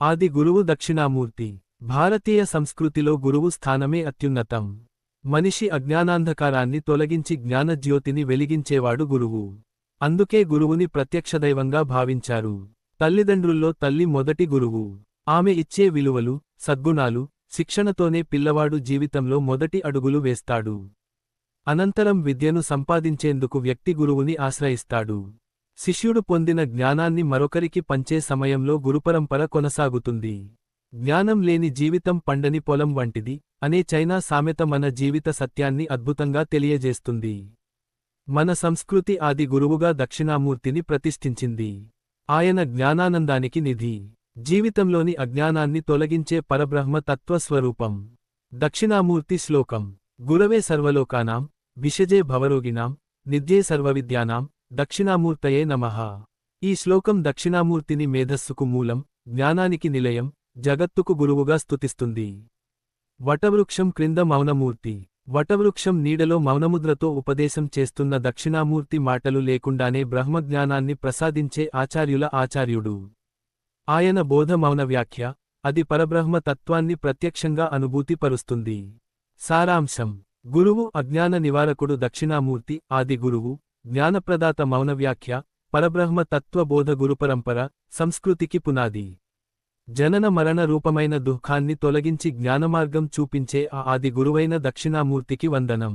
ఆది గురువు దక్షిణామూర్తి. భారతీయ సంస్కృతిలో గురువు స్థానమే అత్యున్నతం. మనిషి అజ్ఞానాంధకారాన్ని తొలగించి జ్ఞానజ్యోతిని వెలిగించేవాడు గురువు. అందుకే గురువుని ప్రత్యక్షదైవంగా భావించారు. తల్లిదండ్రుల్లో తల్లి మొదటి గురువు. ఆమె ఇచ్చే విలువలు, సద్గుణాలు, శిక్షణతోనే పిల్లవాడు జీవితంలో మొదటి అడుగులు వేస్తాడు. అనంతరం విద్యను సంపాదించేందుకు వ్యక్తి గురువుని ఆశ్రయిస్తాడు. శిష్యుడు పొందిన జ్ఞానాన్ని మరొకరికి పంచే సమయంలో గురుపరంపర కొనసాగుతుంది. జ్ఞానం లేని జీవితం పండని పొలం వంటిది అనే చైనా సామెత మన జీవిత సత్యాన్ని అద్భుతంగా తెలియజేస్తుంది. మన సంస్కృతి ఆది గురువుగా దక్షిణామూర్తిని ప్రతిష్ఠించింది. ఆయన జ్ఞానానందానికి నిధి. జీవితంలోని అజ్ఞానాన్ని తొలగించే పరబ్రహ్మ తత్వస్వరూపం. దక్షిణామూర్తి శ్లోకం. గురవే సర్వలోకానాం విషజే భవరోగిణాం నిధ్యే సర్వవిద్యానాం దక్షిణామూర్తయే నమః. ఈ శ్లోకం దక్షిణామూర్తిని మేధస్సుకు మూలం, జ్ఞానానికి నిలయం, జగత్తుకు గురువుగా స్తుతిస్తుంది. వటవృక్షం క్రింద మౌనమూర్తి. వటవృక్షం నీడలో మౌనముద్రతో ఉపదేశం చేస్తున్న దక్షిణామూర్తి మాటలు లేకుండానే బ్రహ్మజ్ఞానాన్ని ప్రసాదించే ఆచార్యుల ఆచార్యుడు. ఆయన బోధ మౌన వ్యాఖ్య, అది పరబ్రహ్మ తత్వాన్ని ప్రత్యక్షంగా అనుభూతి పరుస్తుంది. సారాంశం. గురువు అజ్ఞాన నివారకుడు దక్షిణామూర్తి ఆది గురువు, జ్ఞానప్రదాత మౌనవ్యాఖ్య, పరబ్రహ్మ తత్వ బోధ గురుపరంపర, సంస్కృతికి పునాది. జనన మరణ రూపమైన దుఃఖాన్ని తొలగించి జ్ఞానమార్గం చూపించే ఆ ఆది గురువైన దక్షిణామూర్తికి వందనం.